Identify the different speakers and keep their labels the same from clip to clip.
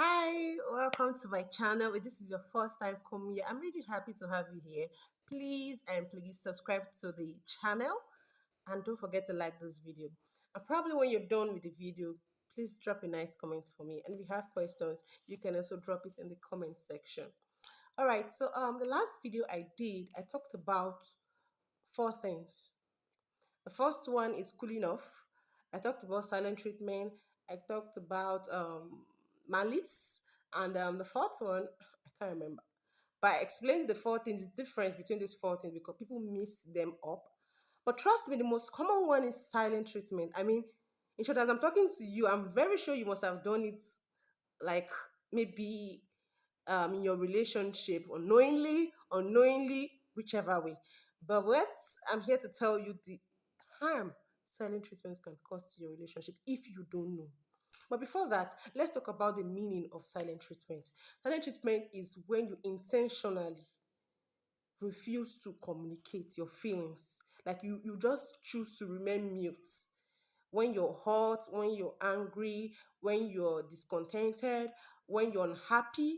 Speaker 1: Hi, welcome to my channel. If this is your first time coming here, I'm really happy to have you here. Please subscribe to the channel and don't forget to like this video. And probably when you're done with the video, please drop a nice comment for me. And if you have questions, you can also drop it in the comment section. All right, so the last video I did, I talked about four things. The first one is cooling off. I talked about silent treatment. I talked about malice. And the fourth one, I can't remember. But I explained the four things, the difference between these four things because people mix them up. But trust me, the most common one is silent treatment. I mean, in short, as I'm talking to you, I'm very sure you must have done it like maybe in your relationship, unknowingly, whichever way. But what I'm here to tell you the harm silent treatment can cause to your relationship if you don't know. But before that, let's talk about the meaning of silent treatment. Silent treatment is when you intentionally refuse to communicate your feelings. Like you just choose to remain mute when you're hot, when you're angry, when you're discontented, when you're unhappy,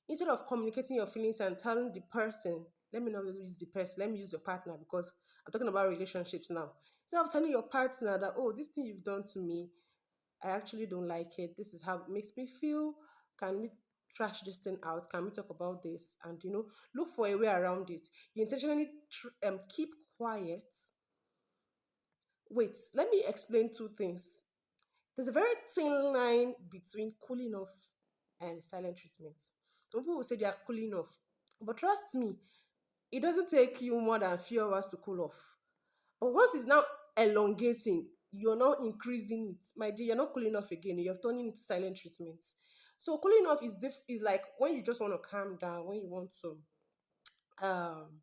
Speaker 1: instead of communicating your feelings and telling the person, let me not use the person, let me use your partner because I'm talking about relationships now. Instead of telling your partner that, oh, this thing you've done to me, I actually don't like it. This is how it makes me feel. Can we trash this thing out? Can we talk about this? And look for a way around it. You intentionally keep quiet. Wait, let me explain two things. There's a very thin line between cooling off and silent treatment. Some people will say they are cooling off, but trust me, it doesn't take you more than a few hours to cool off. But once it's now elongating, you're now increasing it. My dear, you're not cooling off again. You're turning it to silent treatment. So cooling off is like when you just want to calm down, when you want to um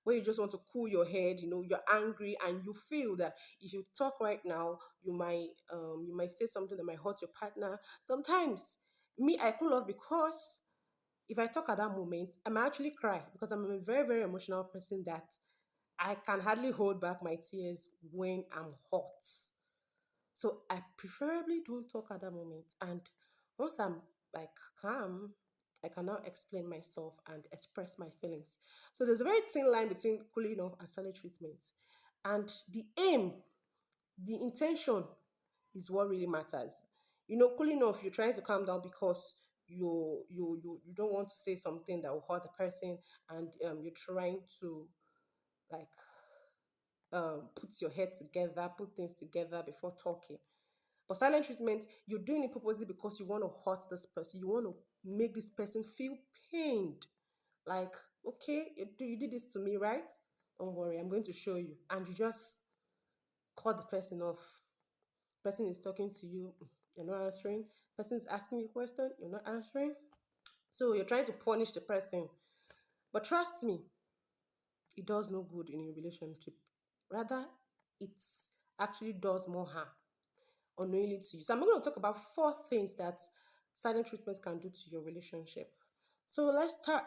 Speaker 1: when you just want to cool your head, you're angry and you feel that if you talk right now, you might say something that might hurt your partner. Sometimes me, I cool off because if I talk at that moment, I might actually cry because I'm a very, very emotional person that I can hardly hold back my tears when I'm hot. So I preferably don't talk at that moment. And once I'm like calm, I can now explain myself and express my feelings. So there's a very thin line between cooling off and silent treatment. And the aim, the intention is what really matters. Cooling off, you're trying to calm down because you don't want to say something that will hurt the person, and you're trying to like put your head together, put things together before talking. But silent treatment, you're doing it purposely because you want to hurt this person. You want to make this person feel pained. Like, okay, you did this to me, right? Don't worry, I'm going to show you. And you just cut the person off. Person is talking to you, you're not answering. Person is asking you a question, you're not answering. So you're trying to punish the person. But trust me, it does no good in a relationship. Rather, it actually does more harm unknowingly to you. So I'm going to talk about four things that silent treatment can do to your relationship. So let's start.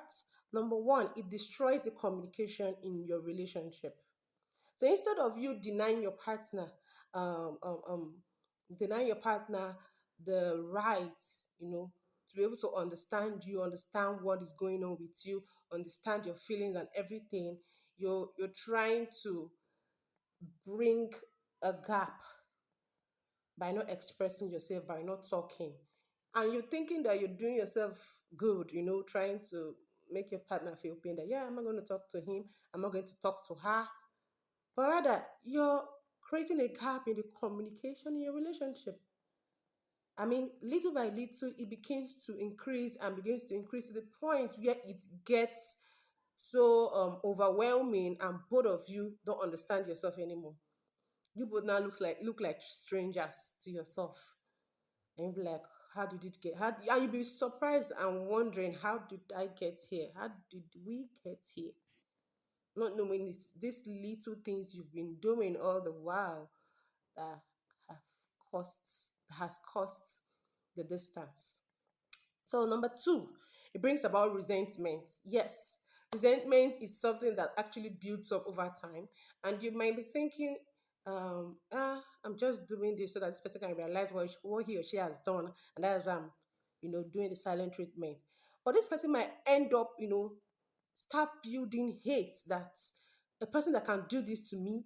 Speaker 1: Number one, it destroys the communication in your relationship. So instead of you um, um, um, denying your partner the rights, to be able to understand what is going on with you, understand your feelings and everything, you're trying to bring a gap by not expressing yourself, by not talking. And you're thinking that you're doing yourself good, trying to make your partner feel pain that, yeah, I'm not going to talk to him, I'm not going to talk to her. But rather, you're creating a gap in the communication in your relationship. I mean, little by little, it begins to increase to the point where it gets so overwhelming, and both of you don't understand yourself anymore. You both now look like strangers to yourself. And you'll be like, how did it get? And you'll be surprised and wondering, how did I get here? How did we get here? Not knowing these little things you've been doing all the while that has cost the distance. So number two, it brings about resentment. Yes, resentment is something that actually builds up over time, and you might be thinking, I'm just doing this so that this person can realize what he or she has done, and that's why I'm doing the silent treatment. But this person might end up, start building hate that a person that can do this to me,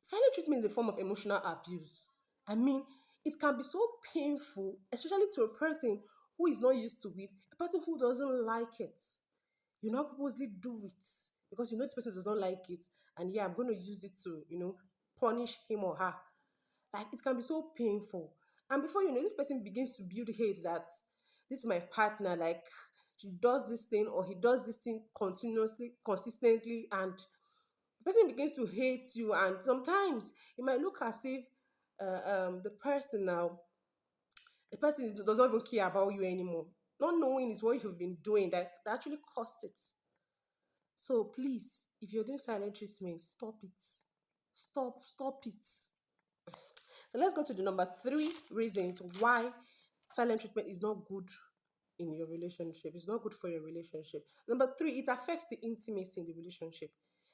Speaker 1: silent treatment is a form of emotional abuse. I mean, it can be so painful, especially to a person who is not used to it, a person who doesn't like it. You not purposely do it because you know this person does not like it, and yeah, I'm going to use it to, punish him or her. Like it can be so painful. And before you know, this person begins to build hate that this is my partner, like she does this thing or he does this thing continuously, consistently, and the person begins to hate you. And sometimes it might look as if the person now, the person does not even care about you anymore. Not knowing is what you've been doing that actually caused it. So please, if you're doing silent treatment, stop it. Stop it. So let's go to the number three reasons why silent treatment is not good in your relationship. It's not good for your relationship. Number three, it affects the intimacy in the relationship.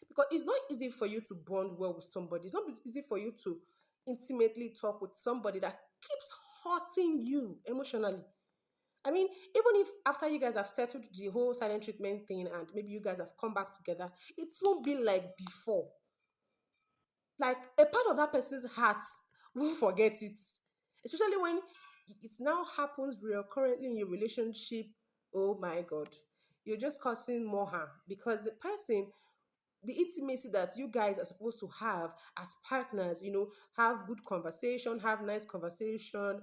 Speaker 1: Because it's not easy for you to bond well with somebody. It's not easy for you to intimately talk with somebody that keeps hurting you emotionally. I mean, even if after you guys have settled the whole silent treatment thing and maybe you guys have come back together, it won't be like before. Like a part of that person's heart won't forget it. Especially when it now happens recurrently in your relationship. Oh my God. You're just causing more harm because the person, the intimacy that you guys are supposed to have as partners, have good conversation, have nice conversation,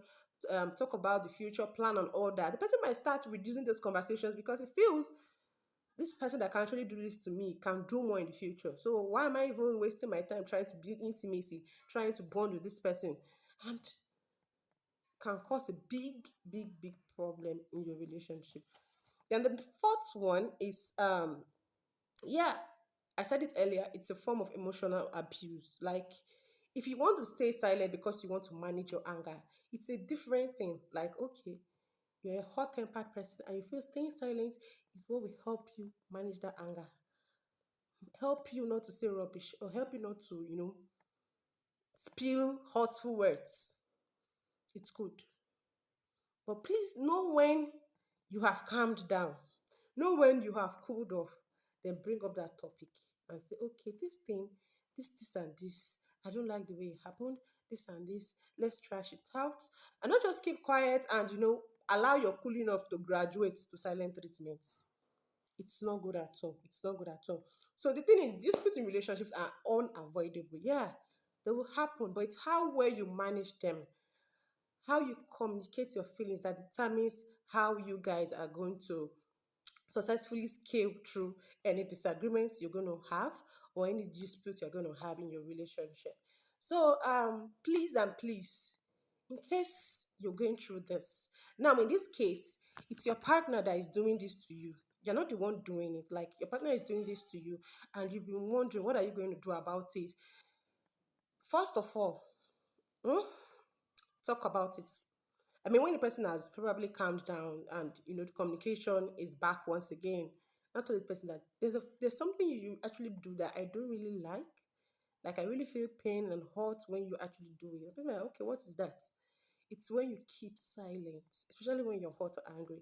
Speaker 1: talk about the future plan and all that. The person might start reducing those conversations because it feels this person that can actually do this to me can do more in the future. So why am I even wasting my time trying to build intimacy, trying to bond with this person? And can cause a big problem in your relationship. Then the fourth one is yeah, I said it earlier, it's a form of emotional abuse. Like if you want to stay silent because you want to manage your anger, it's a different thing. Like, okay, you're a hot tempered person and you feel staying silent is what will help you manage that anger, help you not to say rubbish, or help you not to, spill hurtful words. It's good. But please know when you have calmed down, know when you have cooled off, then bring up that topic and say, okay, this thing, this, and this, I don't like the way it happened, this and this, let's trash it out. And not just keep quiet and, allow your cooling off to graduate to silent treatments. It's not good at all. It's not good at all. So the thing is, disputes in relationships are unavoidable. Yeah, they will happen, but it's how well you manage them, how you communicate your feelings that determines how you guys are going to successfully scale through any disagreements you're going to have or any dispute you're going to have in your relationship. So please and please, in case you're going through this, now in this case it's your partner that is doing this to you. You're not the one doing it. Like your partner is doing this to you and you've been wondering what are you going to do about it. First of all, hmm, talk about it. I mean, when the person has probably calmed down and the communication is back once again, not tell the person that there's something you actually do that I don't really like. Like I really feel pain and hurt when you actually do it. The person like, okay, what is that? It's when you keep silent, especially when you're hot or angry.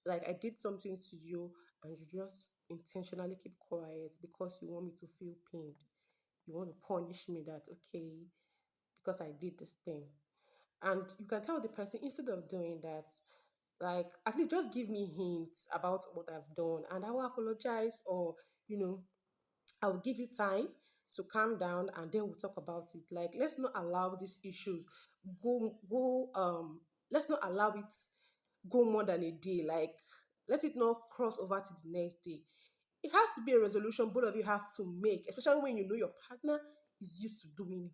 Speaker 1: Like I did something to you and you just intentionally keep quiet because you want me to feel pained. You want to punish me that okay because I did this thing. And you can tell the person instead of doing that, like at least just give me hints about what I've done and I will apologize or you know I will give you time to calm down and then we'll talk about it. Like let's not allow these issues go let's not allow it go more than a day. Like let it not cross over to the next day. It has to be a resolution both of you have to make, especially when you know your partner is used to doing it.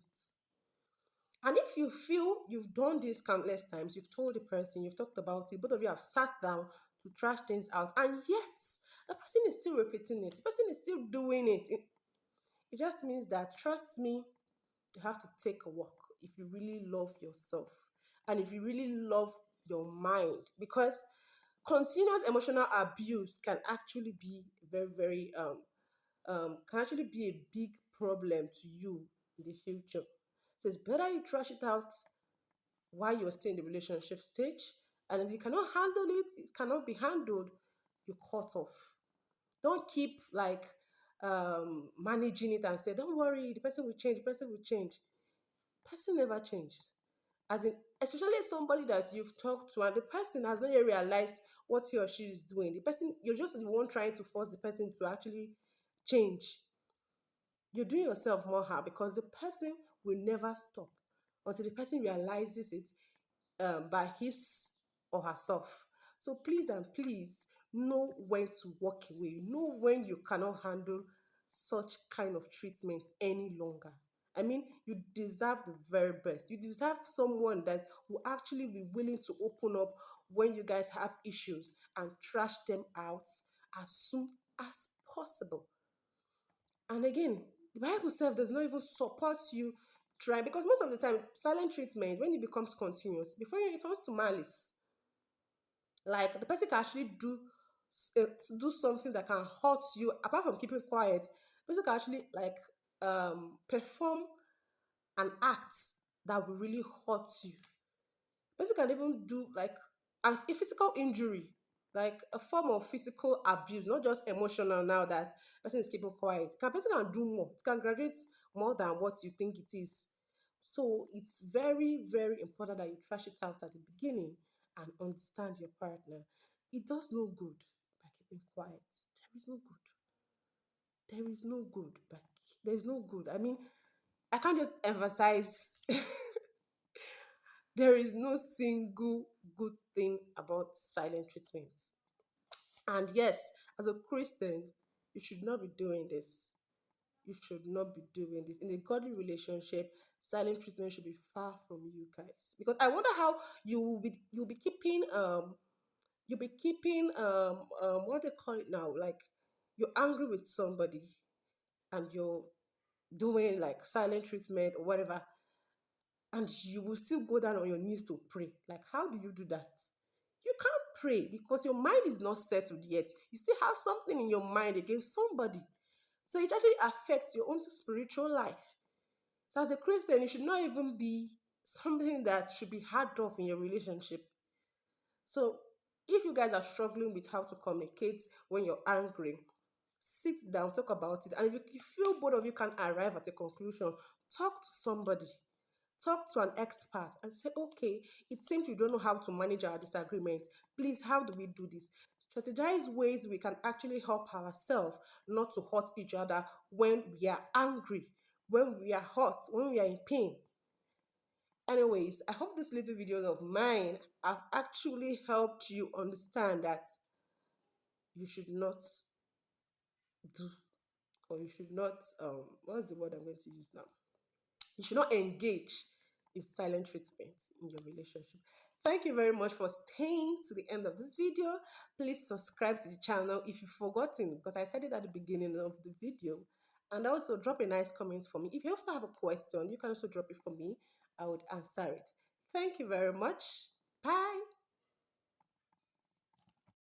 Speaker 1: And if you feel you've done this countless times, you've told the person, you've talked about it, both of you have sat down to trash things out, and yet the person is still repeating it, the person is still doing it. It just means that, trust me, you have to take a walk if you really love yourself and if you really love your mind, because continuous emotional abuse can actually be can actually be a big problem to you in the future. So it's better you trash it out while you're still in the relationship stage And if you cannot handle it, it cannot be handled, you cut off. Don't keep like managing it and say, don't worry, the person will change, the person will change. Person never changes. As in, especially somebody that you've talked to and the person has not yet realized what he or she is doing. The person, you're just the one trying to force the person to actually change. You're doing yourself more harm because the person will never stop until the person realizes it by his or herself. So please and please know when to walk away. Know when you cannot handle such kind of treatment any longer. I mean, you deserve the very best. You deserve someone that will actually be willing to open up when you guys have issues and trash them out as soon as possible. And again, the Bible self does not even support you trying because most of the time, silent treatment, when it becomes continuous, before you it turns to malice. Like the person can actually do something that can hurt you apart from keeping quiet. The person can actually like perform an act that will really hurt you. Person can even do like a physical injury, like a form of physical abuse, not just emotional now that person is keeping quiet. Person can do more. It can graduate more than what you think it is. So it's very, very important that you trash it out at the beginning and understand your partner. It does no good by keeping quiet. There is no good. There is no good. But there is no good. I mean, I can't just emphasize there is no single good thing about silent treatment. And yes, as a Christian, you should not be doing this. You should not be doing this. In a godly relationship, silent treatment should be far from you guys. Because I wonder how you'll be keeping what they call it now, like you're angry with somebody and you're doing like silent treatment or whatever, and you will still go down on your knees to pray. Like, how do you do that? You can't pray because your mind is not settled yet. You still have something in your mind against somebody. So it actually affects your own spiritual life. So as a Christian, it should not even be something that should be hard off in your relationship. So if you guys are struggling with how to communicate when you're angry, sit down, talk about it. And if you feel both of you can arrive at a conclusion, talk to somebody. Talk to an expert and say, okay, it seems we don't know how to manage our disagreement. Please, how do we do this? Strategize ways we can actually help ourselves not to hurt each other when we are angry, when we are hurt, when we are in pain. Anyways, I hope this little video of mine have actually helped you understand that you should not do, or you should not, what's the word I'm going to use now? You should not engage in silent treatment in your relationship. Thank you very much for staying to the end of this video. Please subscribe to the channel if you've forgotten, because I said it at the beginning of the video. And also drop a nice comment for me. If you also have a question, you can also drop it for me. I would answer it. Thank you very much. Bye.